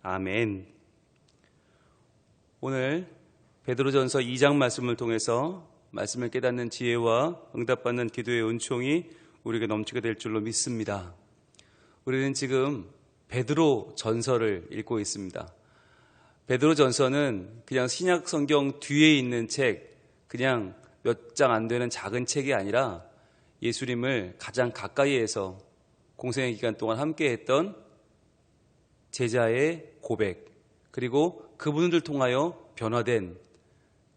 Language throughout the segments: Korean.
아멘. 오늘 베드로전서 2장 말씀을 통해서 말씀을 깨닫는 지혜와 응답받는 기도의 은총이 우리에게 넘치게 될 줄로 믿습니다. 우리는 지금 베드로 전서를 읽고 있습니다. 베드로 전서는 그냥 신약 성경 뒤에 있는 책, 그냥 몇 장 안 되는 작은 책이 아니라 예수님을 가장 가까이에서 공생의 기간 동안 함께했던 제자의 고백, 그리고 그분들 통하여 변화된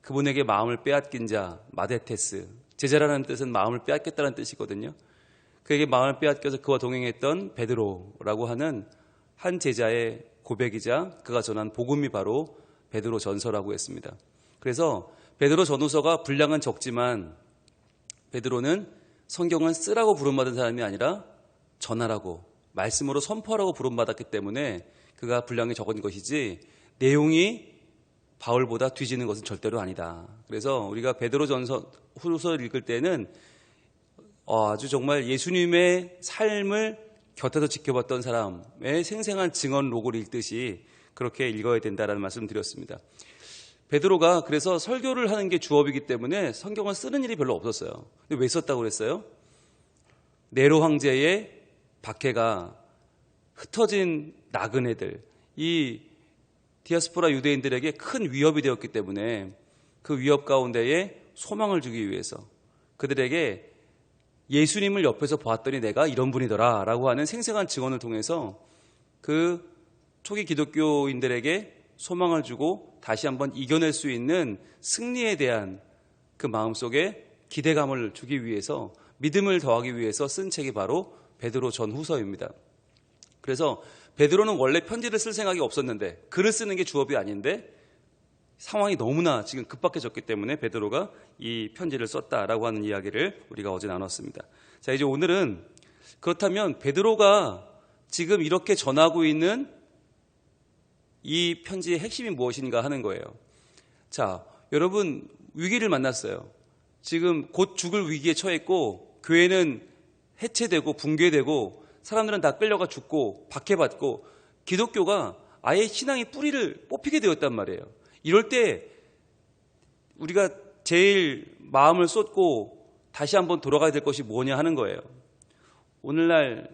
그분에게 마음을 빼앗긴 자 마데테스, 제자라는 뜻은 마음을 빼앗겼다는 뜻이거든요. 그에게 마음을 빼앗겨서 그와 동행했던 베드로라고 하는 한 제자의 고백이자 그가 전한 복음이 바로 베드로 전서라고 했습니다. 그래서 베드로 전후서가 분량은 적지만 베드로는 성경을 쓰라고 부름받은 사람이 아니라 전하라고, 말씀으로 선포하라고 부름받았기 때문에 그가 분량이 적은 것이지 내용이 바울보다 뒤지는 것은 절대로 아니다. 그래서 우리가 베드로 전서 후서를 읽을 때는 아주 정말 예수님의 삶을 곁에서 지켜봤던 사람의 생생한 증언록을 읽듯이 그렇게 읽어야 된다는 말씀을 드렸습니다. 베드로가 그래서 설교를 하는 게 주업이기 때문에 성경을 쓰는 일이 별로 없었어요. 근데 왜 썼다고 그랬어요? 네로 황제의 박해가 흩어진 나그네들, 이 디아스포라 유대인들에게 큰 위협이 되었기 때문에 그 위협 가운데에 소망을 주기 위해서 그들에게 예수님을 옆에서 보았더니 내가 이런 분이더라 라고 하는 생생한 증언을 통해서 그 초기 기독교인들에게 소망을 주고 다시 한번 이겨낼 수 있는 승리에 대한 그 마음속에 기대감을 주기 위해서, 믿음을 더하기 위해서 쓴 책이 바로 베드로 전후서입니다. 그래서 베드로는 원래 편지를 쓸 생각이 없었는데, 글을 쓰는 게 주업이 아닌데 상황이 너무나 지금 급박해졌기 때문에 베드로가 이 편지를 썼다라고 하는 이야기를 우리가 어제 나눴습니다. 자, 이제 오늘은 그렇다면 베드로가 지금 이렇게 전하고 있는 이 편지의 핵심이 무엇인가 하는 거예요. 자, 여러분 위기를 만났어요. 지금 곧 죽을 위기에 처했고 교회는 해체되고 붕괴되고 사람들은 다 끌려가 죽고 박해받고 기독교가 아예 신앙의 뿌리를 뽑히게 되었단 말이에요. 이럴 때 우리가 제일 마음을 쏟고 다시 한번 돌아가야 될 것이 뭐냐 하는 거예요. 오늘날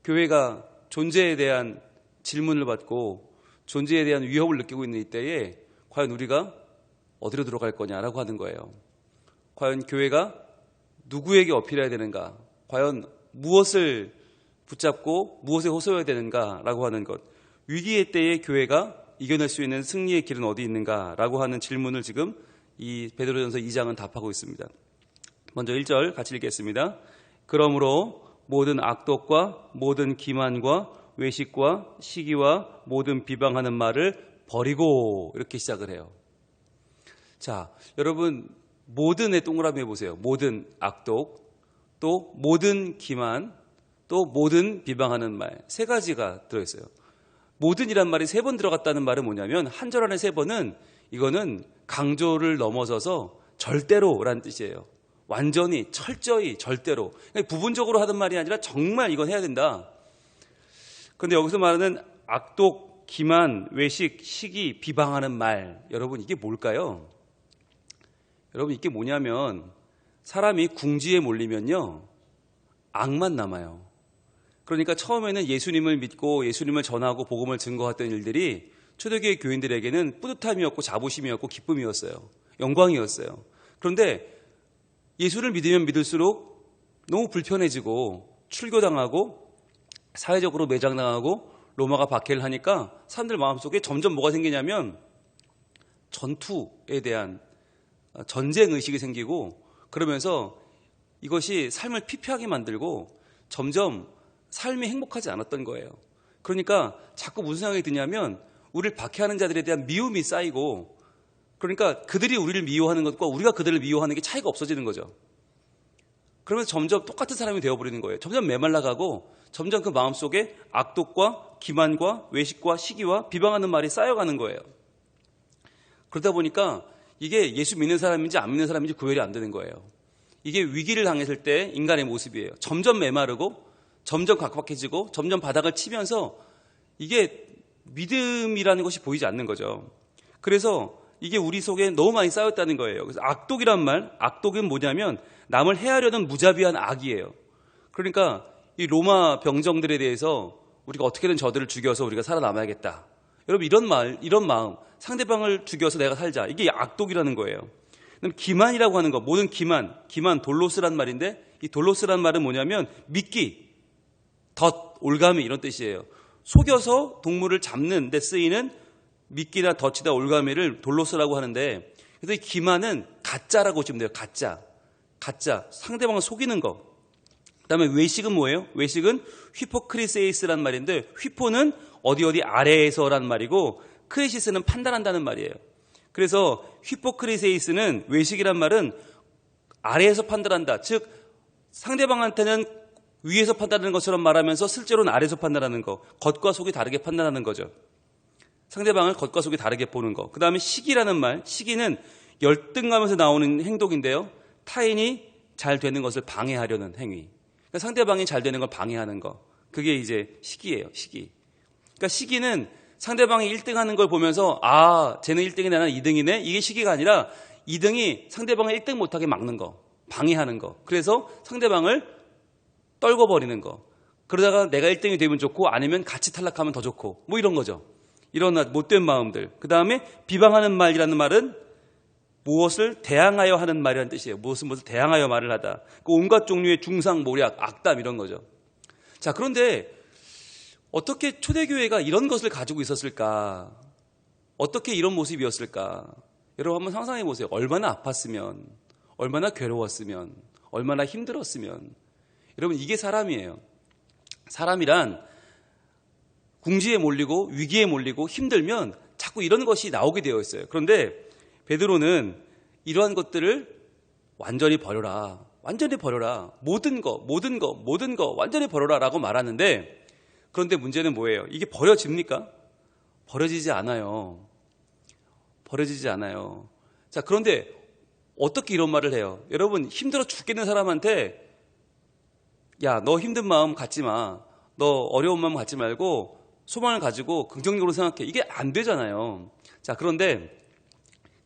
교회가 존재에 대한 질문을 받고 존재에 대한 위협을 느끼고 있는 이때에 과연 우리가 어디로 들어갈 거냐라고 하는 거예요. 과연 교회가 누구에게 어필해야 되는가? 과연 무엇을 붙잡고 무엇에 호소해야 되는가라고 하는 것. 위기의 때에 교회가 이겨낼 수 있는 승리의 길은 어디 있는가라고 하는 질문을 지금 이 베드로전서 2장은 답하고 있습니다. 먼저 1절 같이 읽겠습니다. 그러므로 모든 악독과 모든 기만과 외식과 시기와 모든 비방하는 말을 버리고, 이렇게 시작을 해요. 자, 여러분 모든의 동그라미 해보세요. 모든 악독, 또 모든 기만, 또 모든 비방하는 말, 세 가지가 들어있어요. 모든이란 말이 3번 들어갔다는 말은 뭐냐면 한 절 안에 3번은 이거는 강조를 넘어서서 절대로라는 뜻이에요. 완전히, 철저히, 절대로. 부분적으로 하는 말이 아니라 정말 이건 해야 된다. 그런데 여기서 말하는 악독, 기만, 외식, 시기, 비방하는 말, 여러분 이게 뭘까요? 여러분 이게 뭐냐면 사람이 궁지에 몰리면요 악만 남아요. 그러니까 처음에는 예수님을 믿고 예수님을 전하고 복음을 증거했던 일들이 초대교회 교인들에게는 뿌듯함이었고 자부심이었고 기쁨이었어요. 영광이었어요. 그런데 예수를 믿으면 믿을수록 너무 불편해지고 출교당하고 사회적으로 매장당하고 로마가 박해를 하니까 사람들 마음속에 점점 뭐가 생기냐면 전투에 대한 전쟁의식이 생기고, 그러면서 이것이 삶을 피폐하게 만들고 점점 삶이 행복하지 않았던 거예요. 그러니까 자꾸 무슨 생각이 드냐면 우리를 박해하는 자들에 대한 미움이 쌓이고, 그러니까 그들이 우리를 미워하는 것과 우리가 그들을 미워하는 게 차이가 없어지는 거죠. 그러면서 점점 똑같은 사람이 되어버리는 거예요. 점점 메말라가고 점점 그 마음속에 악독과 기만과 외식과 시기와 비방하는 말이 쌓여가는 거예요. 그러다 보니까 이게 예수 믿는 사람인지 안 믿는 사람인지 구별이 안 되는 거예요. 이게 위기를 당했을 때 인간의 모습이에요. 점점 메마르고 점점 각박해지고 점점 바닥을 치면서 이게 믿음이라는 것이 보이지 않는 거죠. 그래서 이게 우리 속에 너무 많이 쌓였다는 거예요. 그래서 악독이란 말, 악독은 뭐냐면 남을 해하려는 무자비한 악이에요. 그러니까 이 로마 병정들에 대해서 우리가 어떻게든 저들을 죽여서 우리가 살아남아야겠다. 여러분 이런 마음, 상대방을 죽여서 내가 살자. 이게 악독이라는 거예요. 그럼 기만이라고 하는 거, 모든 기만 돌로스란 말인데 이 돌로스란 말은 뭐냐면 믿기, 덫, 올가미 이런 뜻이에요. 속여서 동물을 잡는 데 쓰이는 미끼나 덫이나 올가미를 돌로스라고 하는데, 그래서 이 기만은 가짜라고 보시면 돼요. 가짜. 상대방을 속이는 거. 그다음에 외식은 뭐예요? 외식은 휘포크리세이스란 말인데, 휘포는 어디 아래에서란 말이고, 크리시스는 판단한다는 말이에요. 그래서 휘포크리세이스는 외식이란 말은 아래에서 판단한다. 즉 상대방한테는 위에서 판단하는 것처럼 말하면서 실제로는 아래에서 판단하는 거. 겉과 속이 다르게 판단하는 거죠. 상대방을 겉과 속이 다르게 보는 거. 그 다음에 시기라는 말. 시기는 열등감에서 나오는 행동인데요. 타인이 잘 되는 것을 방해하려는 행위. 그러니까 상대방이 잘 되는 걸 방해하는 거. 그게 이제 시기예요. 시기. 그러니까 시기는 상대방이 1등하는 걸 보면서 쟤는 1등이네 나는 2등이네. 이게 시기가 아니라 2등이 상대방을 1등 못하게 막는 거. 방해하는 거. 그래서 상대방을 떨궈버리는 거. 그러다가 내가 1등이 되면 좋고 아니면 같이 탈락하면 더 좋고 뭐 이런 거죠. 이런 못된 마음들. 그 다음에 비방하는 말이라는 말은 무엇을 대항하여 하는 말이라는 뜻이에요. 무엇을 대항하여 말을 하다. 그 온갖 종류의 중상, 모략, 악담 이런 거죠. 자, 그런데 어떻게 초대교회가 이런 것을 가지고 있었을까? 어떻게 이런 모습이었을까? 여러분 한번 상상해 보세요. 얼마나 아팠으면, 얼마나 괴로웠으면, 얼마나 힘들었으면. 여러분 이게 사람이에요. 사람이란 궁지에 몰리고 위기에 몰리고 힘들면 자꾸 이런 것이 나오게 되어 있어요. 그런데 베드로는 이러한 것들을 완전히 버려라. 완전히 버려라. 모든 거 완전히 버려라 라고 말하는데, 그런데 문제는 뭐예요? 이게 버려집니까? 버려지지 않아요. 버려지지 않아요. 자, 그런데 어떻게 이런 말을 해요? 여러분 힘들어 죽겠는 사람한테 야, 너 힘든 마음 갖지 마. 너 어려운 마음 갖지 말고 소망을 가지고 긍정적으로 생각해. 이게 안 되잖아요. 자, 그런데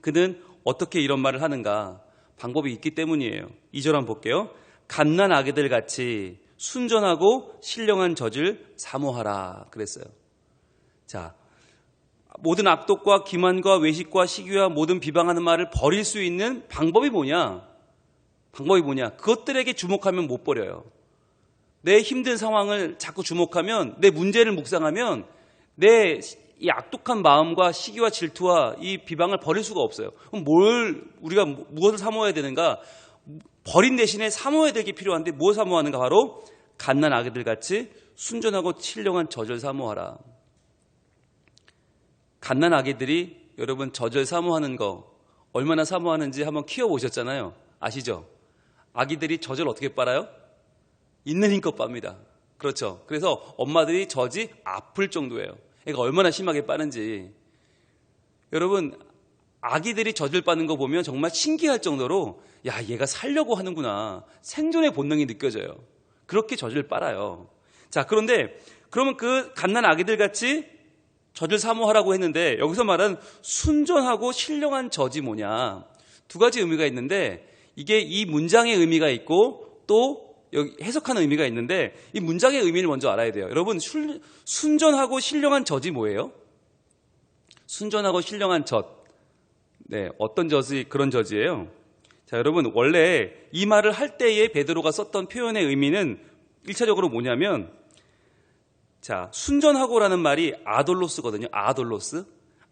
그는 어떻게 이런 말을 하는가? 방법이 있기 때문이에요. 2절 한번 볼게요. 갓난 아기들 같이 순전하고 신령한 젖을 사모하라 그랬어요. 자, 모든 악독과 기만과 외식과 시기와 모든 비방하는 말을 버릴 수 있는 방법이 뭐냐? 그것들에게 주목하면 못 버려요. 내 힘든 상황을 자꾸 주목하면, 내 문제를 묵상하면 내 이 악독한 마음과 시기와 질투와 이 비방을 버릴 수가 없어요. 그럼 우리가 무엇을 사모해야 되는가? 버린 대신에 사모해야 될 게 필요한데 뭘 사모하는가? 바로 갓난 아기들 같이 순전하고 신령한 젖을 사모하라. 갓난 아기들이 여러분 젖을 사모하는 거 얼마나 사모하는지 한번 키워보셨잖아요. 아시죠? 아기들이 젖을 어떻게 빨아요? 있는 힘껏 빱니다. 그렇죠. 그래서 엄마들이 젖이 아플 정도예요. 그러니까 얼마나 심하게 빠는지. 여러분 아기들이 젖을 빠는 거 보면 정말 신기할 정도로 야, 얘가 살려고 하는구나. 생존의 본능이 느껴져요. 그렇게 젖을 빨아요. 자, 그런데 그러면 그 갓난 아기들 같이 젖을 사모하라고 했는데 여기서 말하는 순전하고 신령한 젖이 뭐냐? 두 가지 의미가 있는데 이게 이 문장의 의미가 있고 또 여기 해석하는 의미가 있는데 이 문장의 의미를 먼저 알아야 돼요. 여러분 순전하고 신령한 젖이 뭐예요? 순전하고 신령한 젖. 네, 어떤 젖이 그런 젖이에요? 자, 여러분 원래 이 말을 할 때에 베드로가 썼던 표현의 의미는 1차적으로 뭐냐면, 자, 순전하고라는 말이 아돌로스거든요.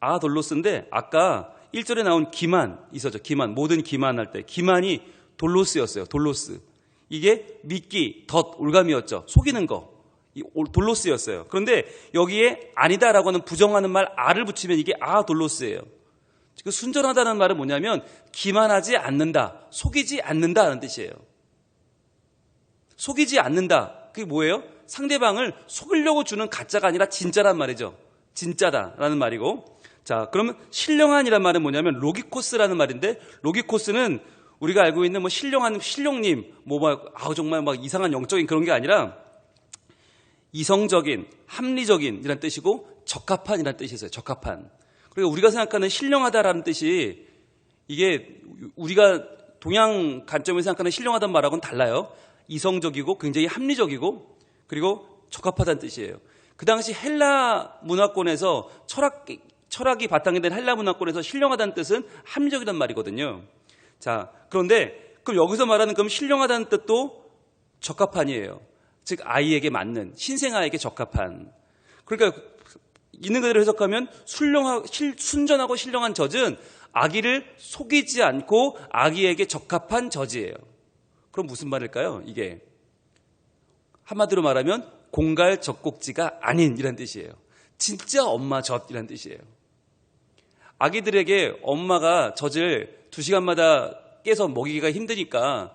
아돌로스인데 아까 1절에 나온 기만 있었죠. 기만, 모든 기만할 때 기만이 돌로스였어요. 돌로스. 이게 믿기, 덫, 올감이었죠. 속이는 거. 이 돌로스였어요. 그런데 여기에 아니다라고 하는 부정하는 말 아를 붙이면 이게 아돌로스예요. 그 순전하다는 말은 뭐냐면 기만하지 않는다, 속이지 않는다는 뜻이에요. 속이지 않는다. 그게 뭐예요? 상대방을 속이려고 주는 가짜가 아니라 진짜란 말이죠. 진짜다라는 말이고. 자, 그러면 신령한이란 말은 뭐냐면 로기코스라는 말인데, 로기코스는 우리가 알고 있는 뭐 신령한 신령님, 정말 막 이상한 영적인 그런 게 아니라 이성적인, 합리적인 이란 뜻이고 적합한이라는 뜻이 있어요. 적합한. 그리고 우리가 생각하는 신령하다라는 뜻이 이게 우리가 동양 관점에서 생각하는 신령하다는 말하고는 달라요. 이성적이고 굉장히 합리적이고 그리고 적합하다는 뜻이에요. 그 당시 헬라 문화권에서 철학이 바탕이 된 헬라 문화권에서 신령하다는 뜻은 합리적이란 말이거든요. 자, 그런데 그럼 여기서 말하는 그럼 신령하다는 뜻도 적합한이에요. 즉 아이에게 맞는, 신생아에게 적합한. 그러니까 있는 그대로 해석하면 순전하고 신령한 젖은 아기를 속이지 않고 아기에게 적합한 젖이에요. 그럼 무슨 말일까요? 이게 한마디로 말하면 공갈 젖꼭지가 아닌 이란 뜻이에요. 진짜 엄마 젖이란 뜻이에요. 아기들에게 엄마가 젖을 2시간마다 깨서 먹이기가 힘드니까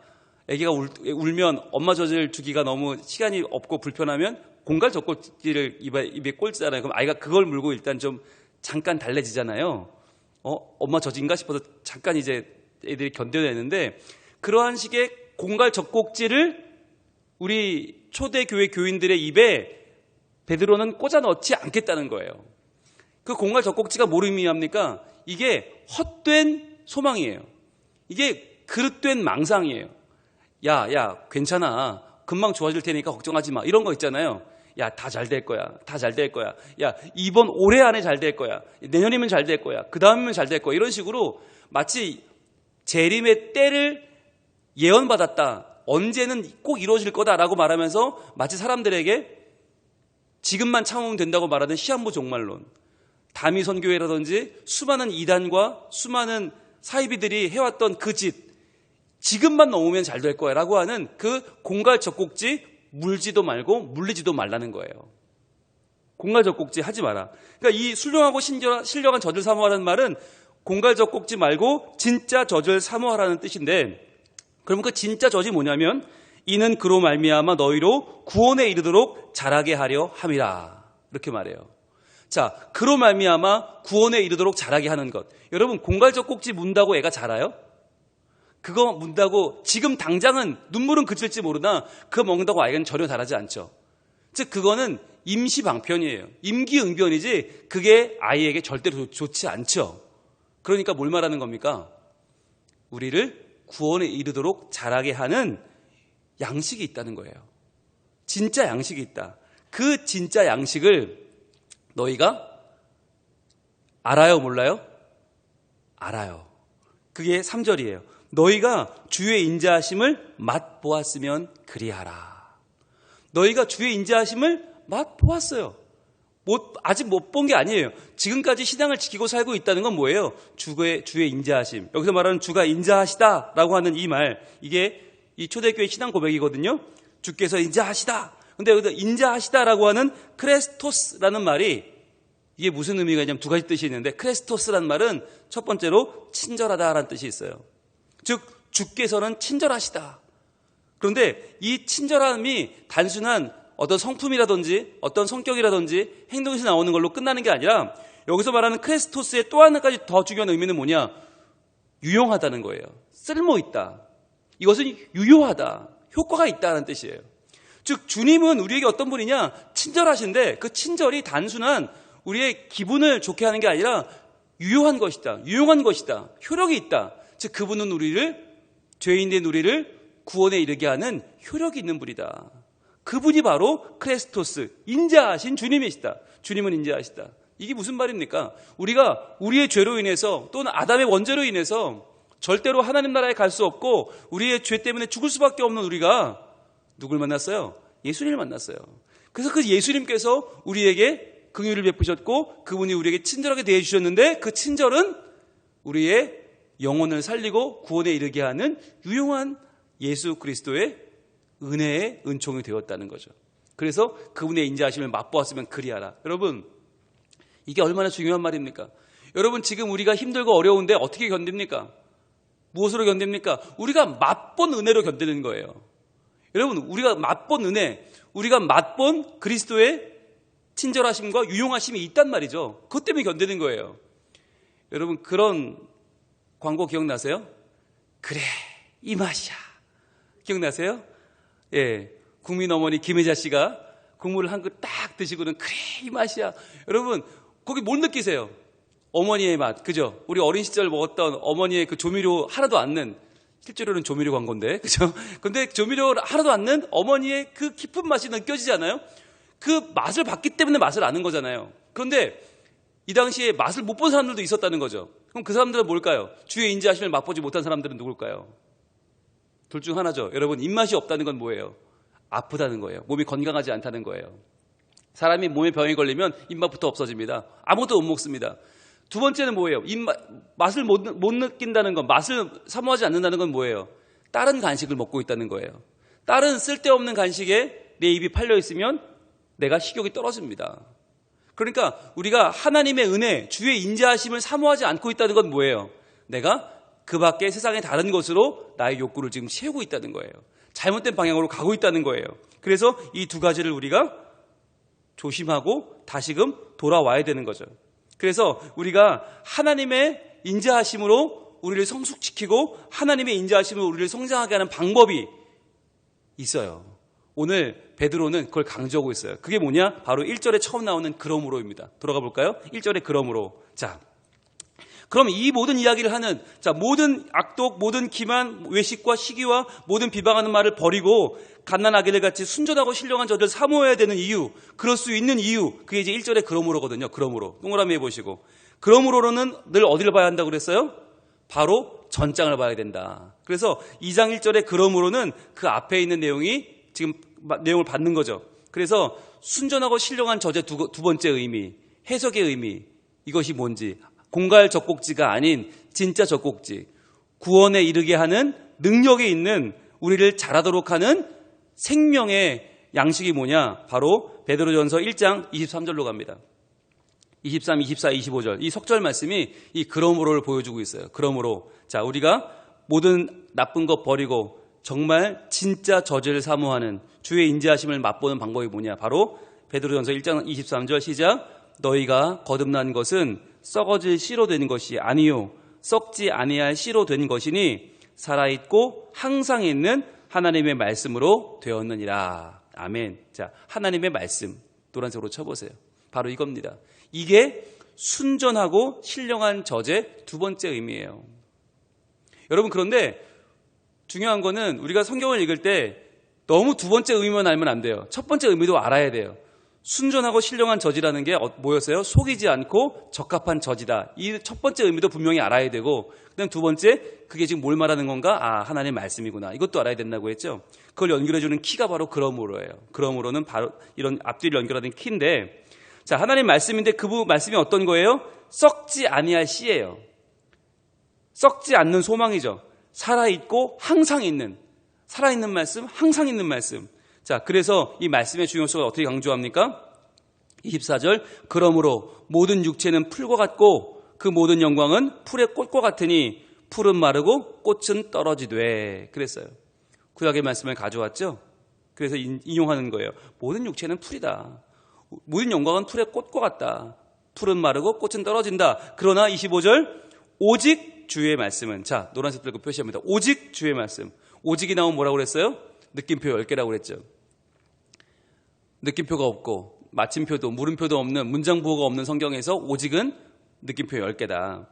아기가 울면 엄마 젖을 주기가 너무 시간이 없고 불편하면 공갈 젖꼭지를 입에 꼴잖아요. 그럼 아이가 그걸 물고 일단 좀 잠깐 달래지잖아요. 엄마 젖인가 싶어서 잠깐 이제 애들이 견뎌내는데 그러한 식의 공갈 젖꼭지를 우리 초대교회 교인들의 입에 베드로는 꽂아 넣지 않겠다는 거예요. 그 공갈 젖꼭지가 뭘 의미합니까? 이게 헛된 소망이에요. 이게 그릇된 망상이에요. 야, 괜찮아. 금방 좋아질 테니까 걱정하지 마. 이런 거 있잖아요. 야, 다 잘 될 거야. 다 잘 될 거야. 야, 이번 올해 안에 잘 될 거야. 내년이면 잘 될 거야. 그 다음이면 잘 될 거야. 이런 식으로 마치 재림의 때를 예언받았다. 언제는 꼭 이루어질 거다라고 말하면서 마치 사람들에게 지금만 참으면 된다고 말하는 시한부 종말론. 다미 선교회라든지 수많은 이단과 수많은 사이비들이 해왔던 그 짓. 지금만 넘으면 잘 될 거야 라고 하는 그 공갈 젖꼭지 물지도 말고 물리지도 말라는 거예요. 공갈 젖꼭지 하지 마라. 그러니까 이 순령하고 신령한 젖을 사모하라는 말은 공갈 젖꼭지 말고 진짜 젖을 사모하라는 뜻인데 그러면 그 진짜 젖이 뭐냐면 이는 그로 말미암아 너희로 구원에 이르도록 자라게 하려 함이라. 이렇게 말해요. 자, 그로 말미암아 구원에 이르도록 자라게 하는 것. 여러분 공갈 젖꼭지 문다고 애가 자라요? 그거 문다고 지금 당장은 눈물은 그칠지 모르나 그거 먹는다고 아이는 전혀 자라지 않죠. 즉 그거는 임시방편이에요. 임기응변이지 그게 아이에게 절대로 좋지 않죠. 그러니까 뭘 말하는 겁니까? 우리를 구원에 이르도록 자라게 하는 양식이 있다는 거예요. 진짜 양식이 있다. 그 진짜 양식을 너희가 알아요, 몰라요? 알아요. 그게 3절이에요. 너희가 주의 인자하심을 맛보았으면 그리하라. 너희가 주의 인자하심을 맛보았어요. 아직 못 본 게 아니에요. 지금까지 신앙을 지키고 살고 있다는 건 뭐예요? 주의 인자하심. 여기서 말하는 주가 인자하시다라고 하는 이 말, 이게 이 초대교회 신앙 고백이거든요. 주께서 인자하시다. 근데 여기서 인자하시다라고 하는 크레스토스라는 말이 이게 무슨 의미가 있냐면 2가지 뜻이 있는데 크레스토스라는 말은 첫 번째로 친절하다라는 뜻이 있어요. 즉 주께서는 친절하시다. 그런데 이 친절함이 단순한 어떤 성품이라든지 어떤 성격이라든지 행동에서 나오는 걸로 끝나는 게 아니라 여기서 말하는 크레스토스의 또 하나까지 더 중요한 의미는 뭐냐? 유용하다는 거예요. 쓸모있다. 이것은 유효하다. 효과가 있다는 뜻이에요. 즉 주님은 우리에게 어떤 분이냐? 친절하신데 그 친절이 단순한 우리의 기분을 좋게 하는 게 아니라 유용한 것이다. 효력이 있다. 즉 그분은 죄인된 우리를 구원에 이르게 하는 효력이 있는 분이다. 그분이 바로 크레스토스, 인자하신 주님이시다. 주님은 인자하시다. 이게 무슨 말입니까? 우리가 우리의 죄로 인해서 또는 아담의 원죄로 인해서 절대로 하나님 나라에 갈 수 없고 우리의 죄 때문에 죽을 수밖에 없는 우리가 누굴 만났어요? 예수님을 만났어요. 그래서 그 예수님께서 우리에게 긍휼을 베푸셨고 그분이 우리에게 친절하게 대해 주셨는데 그 친절은 우리의 영혼을 살리고 구원에 이르게 하는 유용한 예수 그리스도의 은혜의 은총이 되었다는 거죠. 그래서 그분의 인자하심을 맛보았으면 그리하라. 여러분 이게 얼마나 중요한 말입니까? 여러분 지금 우리가 힘들고 어려운데 어떻게 견딥니까? 무엇으로 견딥니까? 우리가 맛본 은혜로 견디는 거예요. 여러분 우리가 맛본 은혜, 우리가 맛본 그리스도의 친절하심과 유용하심이 있단 말이죠. 그것 때문에 견디는 거예요. 여러분 그런 광고 기억나세요? 그래 이 맛이야. 기억나세요? 예, 국민 어머니 김혜자 씨가 국물을 한 그릇 딱 드시고는 그래 이 맛이야. 여러분 거기 뭘 느끼세요? 어머니의 맛, 그죠? 우리 어린 시절 먹었던 어머니의 그 조미료 하나도 안 넣은, 실제로는 조미료 광고인데, 그죠? 근데 조미료 하나도 안 넣은 어머니의 그 깊은 맛이 느껴지지 않아요? 그 맛을 봤기 때문에 맛을 아는 거잖아요. 그런데 이 당시에 맛을 못 본 사람들도 있었다는 거죠. 그럼 그 사람들은 뭘까요? 주의 인자하심을 맛보지 못한 사람들은 누굴까요? 둘 중 하나죠. 여러분, 입맛이 없다는 건 뭐예요? 아프다는 거예요. 몸이 건강하지 않다는 거예요. 사람이 몸에 병이 걸리면 입맛부터 없어집니다. 아무것도 못 먹습니다. 두 번째는 뭐예요? 맛을 못 느낀다는 건, 맛을 사모하지 않는다는 건 뭐예요? 다른 간식을 먹고 있다는 거예요. 다른 쓸데없는 간식에 내 입이 팔려 있으면 내가 식욕이 떨어집니다. 그러니까 우리가 하나님의 은혜, 주의 인자하심을 사모하지 않고 있다는 건 뭐예요? 내가 그 밖에 세상의 다른 것으로 나의 욕구를 지금 채우고 있다는 거예요. 잘못된 방향으로 가고 있다는 거예요. 그래서 이 두 가지를 우리가 조심하고 다시금 돌아와야 되는 거죠. 그래서 우리가 하나님의 인자하심으로 우리를 성숙시키고 하나님의 인자하심으로 우리를 성장하게 하는 방법이 있어요. 오늘 베드로는 그걸 강조하고 있어요. 그게 뭐냐? 바로 1절에 처음 나오는 그러므로입니다. 돌아가 볼까요? 1절에 그러므로. 자, 그럼 이 모든 이야기를 하는, 모든 악독, 모든 기만, 외식과 시기와 모든 비방하는 말을 버리고 갓난아기들 같이 순전하고 신령한 저를 사모해야 되는 이유, 그럴 수 있는 이유, 그게 이제 1절에 그러므로거든요. 그러므로. 동그라미 해보시고. 그러므로는 늘 어디를 봐야 한다고 그랬어요? 바로 전장을 봐야 된다. 그래서 2장 1절에 그러므로는 그 앞에 있는 내용이 지금 내용을 받는 거죠. 그래서 순전하고 신령한 저의 두 번째 의미, 해석의 의미, 이것이 뭔지, 공갈 젖꼭지가 아닌 진짜 젖꼭지, 구원에 이르게 하는 능력이 있는, 우리를 자라도록 하는 생명의 양식이 뭐냐? 바로 베드로전서 1장 23절로 갑니다. 23, 24, 25절 이 석절 말씀이 이 그러므로를 보여주고 있어요. 그러므로 자, 우리가 모든 나쁜 것 버리고 정말 진짜 저주를 사모하는 주의 인자하심을 맛보는 방법이 뭐냐? 바로 베드로전서 1장 23절 시작. 너희가 거듭난 것은 썩어질 씨로 된 것이 아니요 썩지 아니할 씨로 된 것이니 살아있고 항상 있는 하나님의 말씀으로 되었느니라. 아멘. 자, 하나님의 말씀 노란색으로 쳐보세요. 바로 이겁니다. 이게 순전하고 신령한 젖의 두 번째 의미예요. 여러분, 그런데 중요한 거는 우리가 성경을 읽을 때 너무 두 번째 의미만 알면 안 돼요. 첫 번째 의미도 알아야 돼요. 순전하고 신령한 젖이라는 게 뭐였어요? 속이지 않고 적합한 젖이다. 이 첫 번째 의미도 분명히 알아야 되고, 그다음 두 번째, 그게 지금 뭘 말하는 건가? 아, 하나님의 말씀이구나. 이것도 알아야 된다고 했죠. 그걸 연결해주는 키가 바로 그러므로예요. 그러므로는 바로 이런 앞뒤를 연결하는 키인데, 자, 하나님 말씀인데 그 말씀이 어떤 거예요? 썩지 아니할 씨예요. 썩지 않는 소망이죠. 살아있고 항상 있는, 살아있는 말씀, 항상 있는 말씀. 자, 그래서 이 말씀의 중요성을 어떻게 강조합니까? 24절, 그러므로 모든 육체는 풀과 같고 그 모든 영광은 풀의 꽃과 같으니 풀은 마르고 꽃은 떨어지되. 그랬어요. 구약의 말씀을 가져왔죠. 그래서 인용하는 거예요. 모든 육체는 풀이다. 모든 영광은 풀의 꽃과 같다. 풀은 마르고 꽃은 떨어진다. 그러나 25절, 오직 주의 말씀은, 자, 노란색 들고 표시합니다. 오직 주의 말씀. 오직이 나오면 뭐라고 그랬어요? 느낌표 10개라고 그랬죠. 느낌표가 없고 마침표도 물음표도 없는, 문장부호가 없는 성경에서 오직은 느낌표 10개다.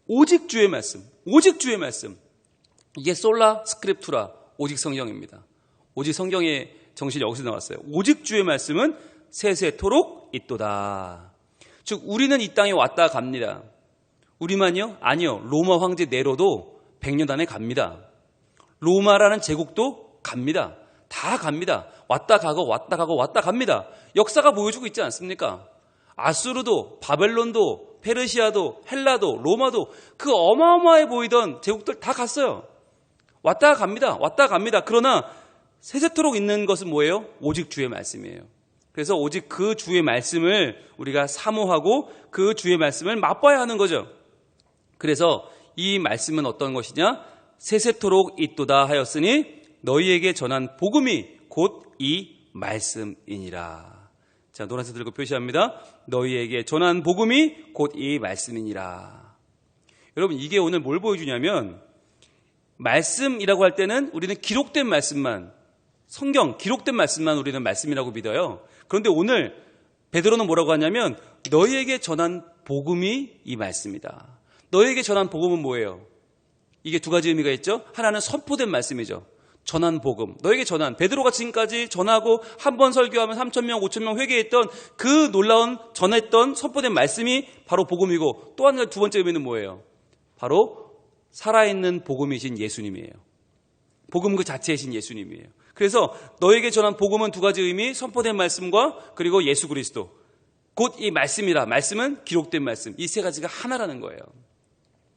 오직 주의 말씀, 오직 주의 말씀. 이게 솔라 스크립투라, 오직 성경입니다. 오직 성경의 정신이 여기서 나왔어요. 오직 주의 말씀은 세세토록 있도다. 즉 우리는 이 땅에 왔다 갑니다. 우리만요? 아니요. 로마 황제 네로도 100년 안에 갑니다. 로마라는 제국도 갑니다. 다 갑니다. 왔다 가고 왔다 가고 왔다 갑니다. 역사가 보여주고 있지 않습니까? 아수르도, 바벨론도, 페르시아도, 헬라도, 로마도, 그 어마어마해 보이던 제국들 다 갔어요. 왔다 갑니다. 왔다 갑니다. 그러나 세세토록 있는 것은 뭐예요? 오직 주의 말씀이에요. 그래서 오직 그 주의 말씀을 우리가 사모하고 그 주의 말씀을 맛봐야 하는 거죠. 그래서 이 말씀은 어떤 것이냐? 세세토록 있도다 하였으니 너희에게 전한 복음이 곧 이 말씀이니라. 자, 노란색 들고 표시합니다. 너희에게 전한 복음이 곧 이 말씀이니라. 여러분, 이게 오늘 뭘 보여주냐면, 말씀이라고 할 때는 우리는 기록된 말씀만, 성경 기록된 말씀만 우리는 말씀이라고 믿어요. 그런데 오늘 베드로는 뭐라고 하냐면 너희에게 전한 복음이 이 말씀이다. 너희에게 전한 복음은 뭐예요? 이게 두 가지 의미가 있죠. 하나는 선포된 말씀이죠. 전한 복음. 너에게 전한, 베드로가 지금까지 전하고 한 번 설교하면 3,000명, 5,000명 회개했던 그 놀라운 전했던 선포된 말씀이 바로 복음이고, 또 한 두 번째 의미는 뭐예요? 바로 살아있는 복음이신 예수님이에요. 복음 그 자체이신 예수님이에요. 그래서 너에게 전한 복음은 두 가지 의미, 선포된 말씀과 그리고 예수 그리스도. 곧 이 말씀이라, 말씀은 기록된 말씀. 이 세 가지가 하나라는 거예요.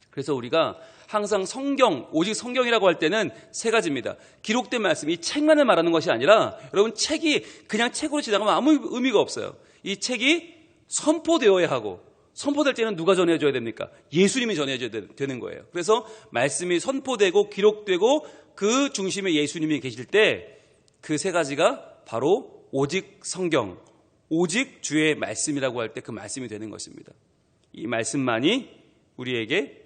그래서 우리가 항상 성경, 오직 성경이라고 할 때는 세 가지입니다. 기록된 말씀, 이 책만을 말하는 것이 아니라 여러분 책이 그냥 책으로 지나가면 아무 의미가 없어요. 이 책이 선포되어야 하고, 선포될 때는 누가 전해줘야 됩니까? 예수님이 전해줘야 되는 거예요. 그래서 말씀이 선포되고 기록되고 그 중심에 예수님이 계실 때 그 세 가지가 바로 오직 성경, 오직 주의 말씀이라고 할 때 그 말씀이 되는 것입니다. 이 말씀만이 우리에게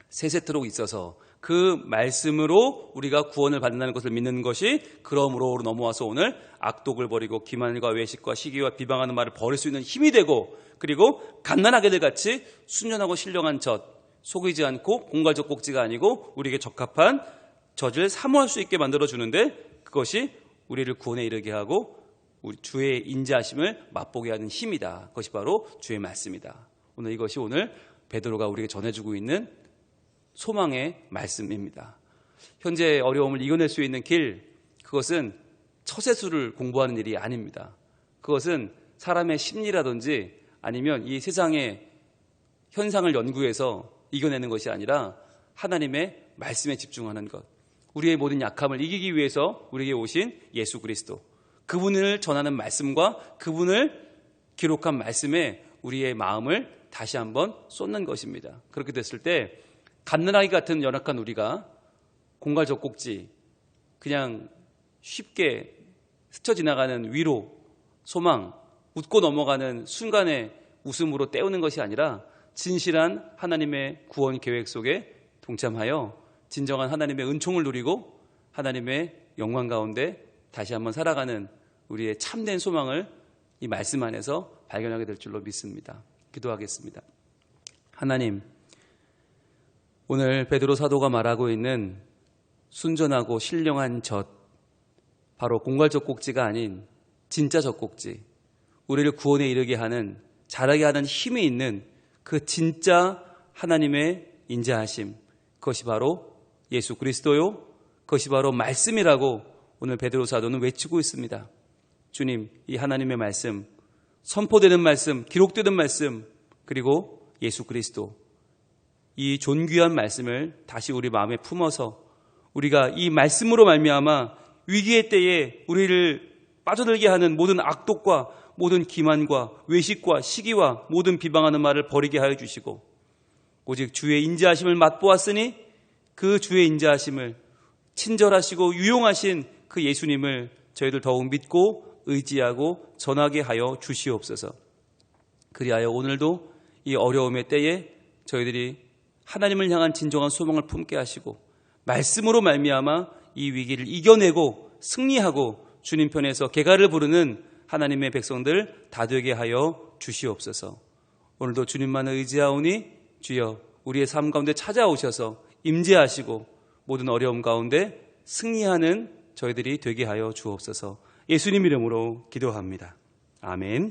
세세토록 있어서 그 말씀으로 우리가 구원을 받는다는 것을 믿는 것이 그러므로 넘어와서 오늘 악독을 버리고 기만과 외식과 시기와 비방하는 말을 버릴 수 있는 힘이 되고, 그리고 갓난아기들 같이 순전하고 신령한 젖, 속이지 않고 공갈적 꼭지가 아니고 우리에게 적합한 젖을 사모할 수 있게 만들어주는데, 그것이 우리를 구원에 이르게 하고 우리 주의 인자하심을 맛보게 하는 힘이다. 그것이 바로 주의 말씀이다. 이것이 오늘 베드로가 우리에게 전해주고 있는 소망의 말씀입니다. 현재 어려움을 이겨낼 수 있는 길, 그것은 처세술을 공부하는 일이 아닙니다. 그것은 사람의 심리라든지 아니면 이 세상의 현상을 연구해서 이겨내는 것이 아니라 하나님의 말씀에 집중하는 것. 우리의 모든 약함을 이기기 위해서 우리에게 오신 예수 그리스도, 그분을 전하는 말씀과 그분을 기록한 말씀에 우리의 마음을 다시 한번 쏟는 것입니다. 그렇게 됐을 때 갓난아기 같은 연약한 우리가 공갈적 꼭지, 그냥 쉽게 스쳐 지나가는 위로, 소망, 웃고 넘어가는 순간의 웃음으로 때우는 것이 아니라 진실한 하나님의 구원 계획 속에 동참하여 진정한 하나님의 은총을 누리고 하나님의 영광 가운데 다시 한번 살아가는 우리의 참된 소망을 이 말씀 안에서 발견하게 될 줄로 믿습니다. 기도하겠습니다. 하나님, 오늘 베드로 사도가 말하고 있는 순전하고 신령한 젖, 바로 공갈적 꼭지가 아닌 진짜 젖꼭지, 우리를 구원에 이르게 하는, 자라게 하는 힘이 있는 그 진짜 하나님의 인자하심, 그것이 바로 예수 그리스도요, 그것이 바로 말씀이라고 오늘 베드로 사도는 외치고 있습니다. 주님, 이 하나님의 말씀, 선포되는 말씀, 기록되는 말씀, 그리고 예수 그리스도, 이 존귀한 말씀을 다시 우리 마음에 품어서 우리가 이 말씀으로 말미암아 위기의 때에 우리를 빠져들게 하는 모든 악독과 모든 기만과 외식과 시기와 모든 비방하는 말을 버리게 하여 주시고, 오직 주의 인자하심을 맛보았으니 그 주의 인자하심을, 친절하시고 유용하신 그 예수님을 저희들 더욱 믿고 의지하고 전하게 하여 주시옵소서. 그리하여 오늘도 이 어려움의 때에 저희들이 하나님을 향한 진정한 소망을 품게 하시고 말씀으로 말미암아 이 위기를 이겨내고 승리하고 주님 편에서 개가를 부르는 하나님의 백성들 다 되게 하여 주시옵소서. 오늘도 주님만을 의지하오니 주여 우리의 삶 가운데 찾아오셔서 임재하시고 모든 어려움 가운데 승리하는 저희들이 되게 하여 주옵소서. 예수님 이름으로 기도합니다. 아멘.